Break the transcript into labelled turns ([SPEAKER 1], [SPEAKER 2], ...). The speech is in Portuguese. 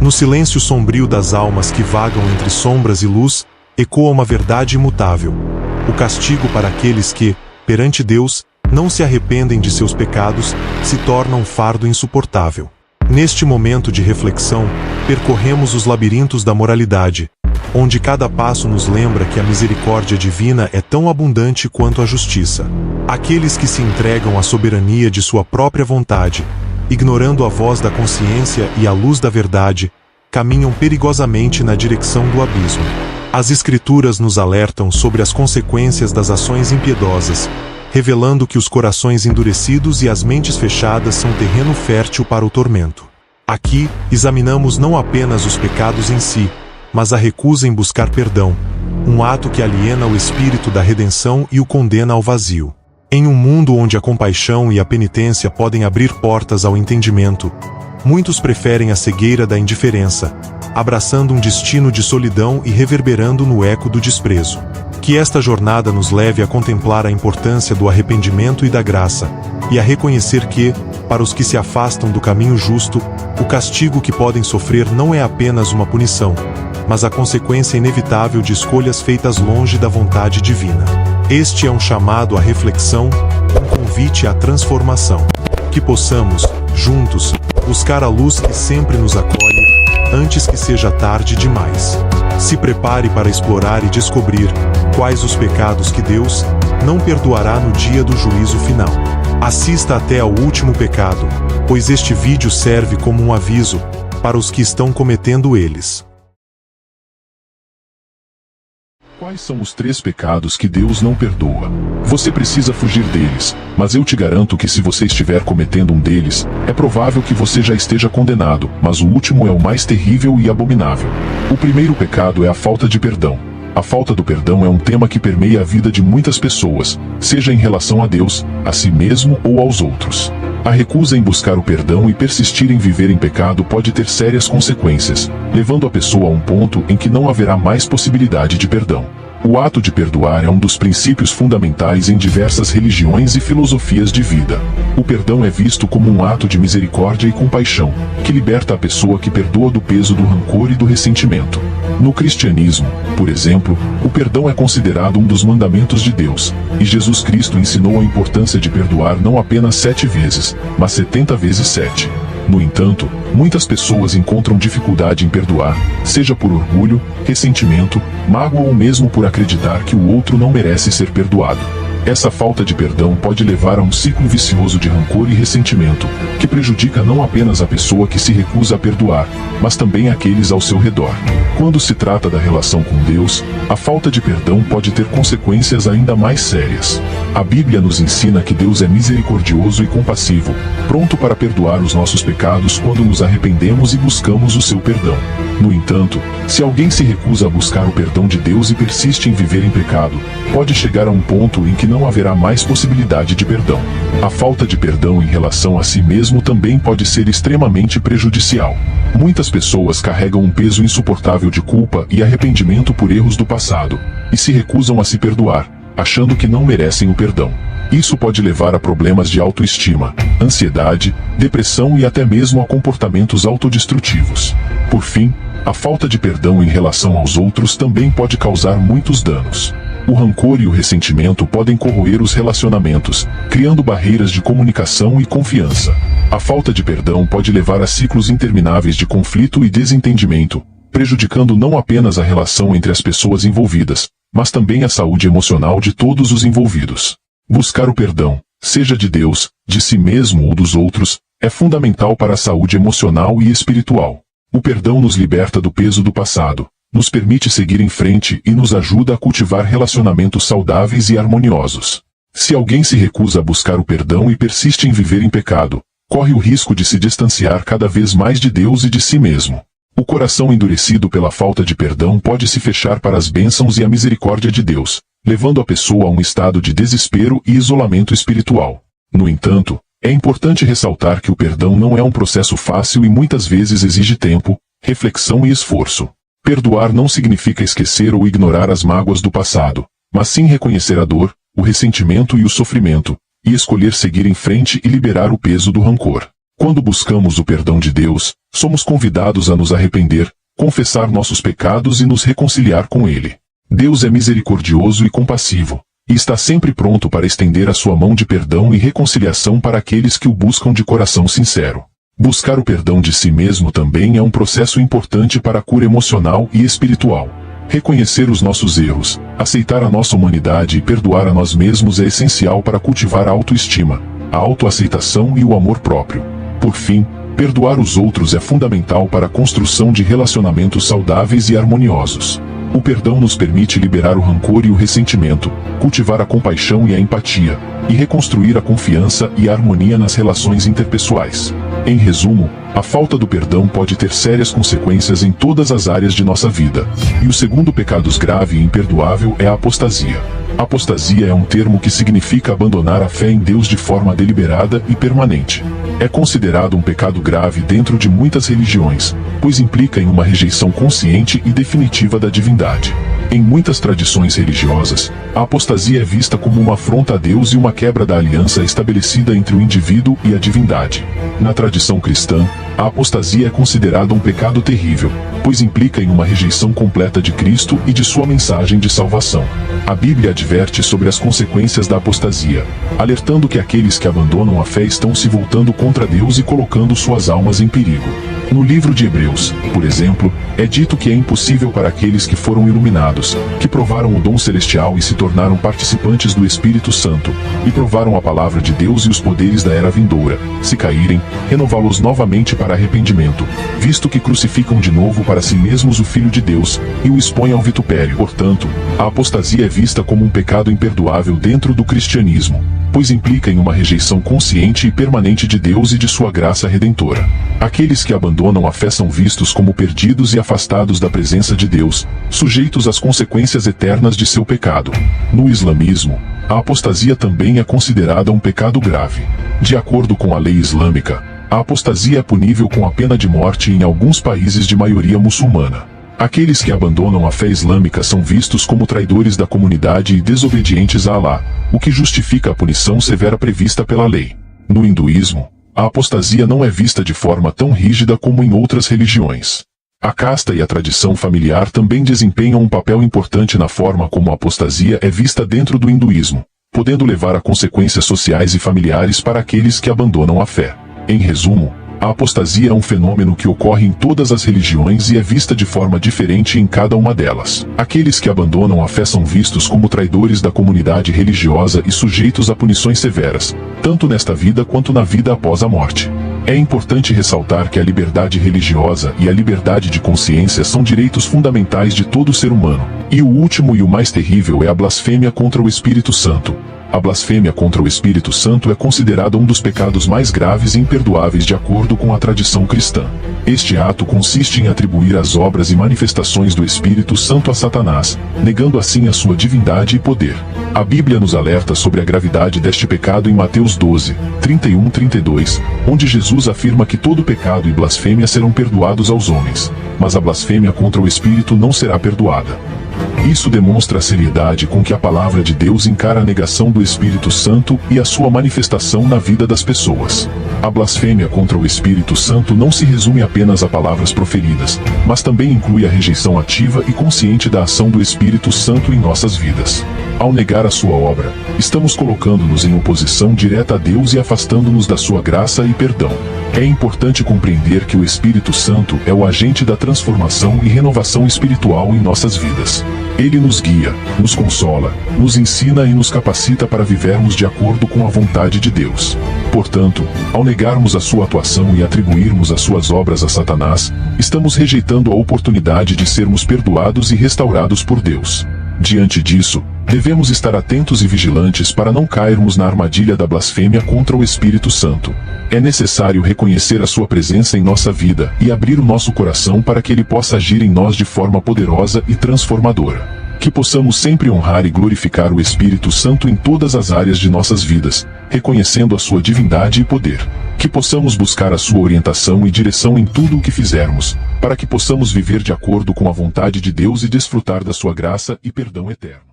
[SPEAKER 1] No silêncio sombrio das almas que vagam entre sombras e luz, ecoa uma verdade imutável: o castigo para aqueles que, perante Deus, não se arrependem de seus pecados, se torna um fardo insuportável. Neste momento de reflexão, percorremos os labirintos da moralidade, onde cada passo nos lembra que a misericórdia divina é tão abundante quanto a justiça. Aqueles que se entregam à soberania de sua própria vontade, ignorando a voz da consciência e a luz da verdade, caminham perigosamente na direção do abismo. As Escrituras nos alertam sobre as consequências das ações impiedosas, revelando que os corações endurecidos e as mentes fechadas são terreno fértil para o tormento. Aqui, examinamos não apenas os pecados em si, mas a recusa em buscar perdão, um ato que aliena o espírito da redenção e o condena ao vazio. Em um mundo onde a compaixão e a penitência podem abrir portas ao entendimento, muitos preferem a cegueira da indiferença, abraçando um destino de solidão e reverberando no eco do desprezo. Que esta jornada nos leve a contemplar a importância do arrependimento e da graça, e a reconhecer que, para os que se afastam do caminho justo, o castigo que podem sofrer não é apenas uma punição, mas a consequência inevitável de escolhas feitas longe da vontade divina. Este é um chamado à reflexão, um convite à transformação. Que possamos, juntos, buscar a luz que sempre nos acolhe, antes que seja tarde demais. Se prepare para explorar e descobrir quais os pecados que Deus não perdoará no dia do juízo final. Assista até ao último pecado, pois este vídeo serve como um aviso para os que estão cometendo eles.
[SPEAKER 2] Quais são os 3 pecados que Deus não perdoa? Você precisa fugir deles, mas eu te garanto que se você estiver cometendo um deles, é provável que você já esteja condenado, mas o último é o mais terrível e abominável. O primeiro pecado é a falta de perdão. A falta do perdão é um tema que permeia a vida de muitas pessoas, seja em relação a Deus, a si mesmo ou aos outros. A recusa em buscar o perdão e persistir em viver em pecado pode ter sérias consequências, levando a pessoa a um ponto em que não haverá mais possibilidade de perdão. O ato de perdoar é um dos princípios fundamentais em diversas religiões e filosofias de vida. O perdão é visto como um ato de misericórdia e compaixão, que liberta a pessoa que perdoa do peso do rancor e do ressentimento. No cristianismo, por exemplo, o perdão é considerado um dos mandamentos de Deus, e Jesus Cristo ensinou a importância de perdoar não apenas 7 vezes, mas 70 vezes 7. No entanto, muitas pessoas encontram dificuldade em perdoar, seja por orgulho, ressentimento, mágoa ou mesmo por acreditar que o outro não merece ser perdoado. Essa falta de perdão pode levar a um ciclo vicioso de rancor e ressentimento, que prejudica não apenas a pessoa que se recusa a perdoar, mas também aqueles ao seu redor. Quando se trata da relação com Deus, a falta de perdão pode ter consequências ainda mais sérias. A Bíblia nos ensina que Deus é misericordioso e compassivo, pronto para perdoar os nossos pecados quando nos arrependemos e buscamos o seu perdão. No entanto, se alguém se recusa a buscar o perdão de Deus e persiste em viver em pecado, pode chegar a um ponto em que não haverá mais possibilidade de perdão. A falta de perdão em relação a si mesmo também pode ser extremamente prejudicial. Muitas pessoas carregam um peso insuportável de culpa e arrependimento por erros do passado, e se recusam a se perdoar, achando que não merecem o perdão. Isso pode levar a problemas de autoestima, ansiedade, depressão e até mesmo a comportamentos autodestrutivos. Por fim, a falta de perdão em relação aos outros também pode causar muitos danos. O rancor e o ressentimento podem corroer os relacionamentos, criando barreiras de comunicação e confiança. A falta de perdão pode levar a ciclos intermináveis de conflito e desentendimento, prejudicando não apenas a relação entre as pessoas envolvidas, mas também a saúde emocional de todos os envolvidos. Buscar o perdão, seja de Deus, de si mesmo ou dos outros, é fundamental para a saúde emocional e espiritual. O perdão nos liberta do peso do passado, nos permite seguir em frente e nos ajuda a cultivar relacionamentos saudáveis e harmoniosos. Se alguém se recusa a buscar o perdão e persiste em viver em pecado, corre o risco de se distanciar cada vez mais de Deus e de si mesmo. O coração endurecido pela falta de perdão pode se fechar para as bênçãos e a misericórdia de Deus, levando a pessoa a um estado de desespero e isolamento espiritual. No entanto, é importante ressaltar que o perdão não é um processo fácil e muitas vezes exige tempo, reflexão e esforço. Perdoar não significa esquecer ou ignorar as mágoas do passado, mas sim reconhecer a dor, o ressentimento e o sofrimento, e escolher seguir em frente e liberar o peso do rancor. Quando buscamos o perdão de Deus, somos convidados a nos arrepender, confessar nossos pecados e nos reconciliar com Ele. Deus é misericordioso e compassivo, e está sempre pronto para estender a sua mão de perdão e reconciliação para aqueles que o buscam de coração sincero. Buscar o perdão de si mesmo também é um processo importante para a cura emocional e espiritual. Reconhecer os nossos erros, aceitar a nossa humanidade e perdoar a nós mesmos é essencial para cultivar a autoestima, a autoaceitação e o amor próprio. Por fim, perdoar os outros é fundamental para a construção de relacionamentos saudáveis e harmoniosos. O perdão nos permite liberar o rancor e o ressentimento, cultivar a compaixão e a empatia, e reconstruir a confiança e a harmonia nas relações interpessoais. Em resumo, a falta do perdão pode ter sérias consequências em todas as áreas de nossa vida. E o segundo pecado grave e imperdoável é a apostasia. Apostasia é um termo que significa abandonar a fé em Deus de forma deliberada e permanente. É considerado um pecado grave dentro de muitas religiões, pois implica em uma rejeição consciente e definitiva da divindade. Em muitas tradições religiosas, a apostasia é vista como uma afronta a Deus e uma quebra da aliança estabelecida entre o indivíduo e a divindade. Na tradição cristã, a apostasia é considerada um pecado terrível, pois implica em uma rejeição completa de Cristo e de sua mensagem de salvação. A Bíblia adverte sobre as consequências da apostasia, alertando que aqueles que abandonam a fé estão se voltando contra Deus e colocando suas almas em perigo. No livro de Hebreus, por exemplo, é dito que é impossível para aqueles que foram iluminados, que provaram o dom celestial e se tornaram participantes do Espírito Santo, e provaram a palavra de Deus e os poderes da era vindoura, se caírem, renová-los novamente para arrependimento, visto que crucificam de novo para si mesmos o Filho de Deus, e o expõem ao vitupério. Portanto, a apostasia é vista como um pecado imperdoável dentro do cristianismo, pois implica em uma rejeição consciente e permanente de Deus e de sua graça redentora. Aqueles que abandonam a fé são vistos como perdidos e afastados da presença de Deus, sujeitos às consequências eternas de seu pecado. No islamismo, a apostasia também é considerada um pecado grave. De acordo com a lei islâmica, a apostasia é punível com a pena de morte em alguns países de maioria muçulmana. Aqueles que abandonam a fé islâmica são vistos como traidores da comunidade e desobedientes a Alá, o que justifica a punição severa prevista pela lei. No hinduísmo, a apostasia não é vista de forma tão rígida como em outras religiões. A casta e a tradição familiar também desempenham um papel importante na forma como a apostasia é vista dentro do hinduísmo, podendo levar a consequências sociais e familiares para aqueles que abandonam a fé. Em resumo, a apostasia é um fenômeno que ocorre em todas as religiões e é vista de forma diferente em cada uma delas. Aqueles que abandonam a fé são vistos como traidores da comunidade religiosa e sujeitos a punições severas, tanto nesta vida quanto na vida após a morte. É importante ressaltar que a liberdade religiosa e a liberdade de consciência são direitos fundamentais de todo ser humano, e o último e o mais terrível é a blasfêmia contra o Espírito Santo. A blasfêmia contra o Espírito Santo é considerada um dos pecados mais graves e imperdoáveis de acordo com a tradição cristã. Este ato consiste em atribuir as obras e manifestações do Espírito Santo a Satanás, negando assim a sua divindade e poder. A Bíblia nos alerta sobre a gravidade deste pecado em Mateus 12, 31-32, onde Jesus afirma que todo pecado e blasfêmia serão perdoados aos homens, mas a blasfêmia contra o Espírito não será perdoada. Isso demonstra a seriedade com que a palavra de Deus encara a negação do Espírito Santo e a sua manifestação na vida das pessoas. A blasfêmia contra o Espírito Santo não se resume apenas a palavras proferidas, mas também inclui a rejeição ativa e consciente da ação do Espírito Santo em nossas vidas. Ao negar a sua obra, estamos colocando-nos em oposição direta a Deus e afastando-nos da sua graça e perdão. É importante compreender que o Espírito Santo é o agente da transformação e renovação espiritual em nossas vidas. Ele nos guia, nos consola, nos ensina e nos capacita para vivermos de acordo com a vontade de Deus. Portanto, ao negarmos a sua atuação e atribuirmos as suas obras a Satanás, estamos rejeitando a oportunidade de sermos perdoados e restaurados por Deus. Diante disso, devemos estar atentos e vigilantes para não cairmos na armadilha da blasfêmia contra o Espírito Santo. É necessário reconhecer a sua presença em nossa vida e abrir o nosso coração para que ele possa agir em nós de forma poderosa e transformadora. Que possamos sempre honrar e glorificar o Espírito Santo em todas as áreas de nossas vidas, reconhecendo a sua divindade e poder. Que possamos buscar a sua orientação e direção em tudo o que fizermos, para que possamos viver de acordo com a vontade de Deus e desfrutar da sua graça e perdão eterno.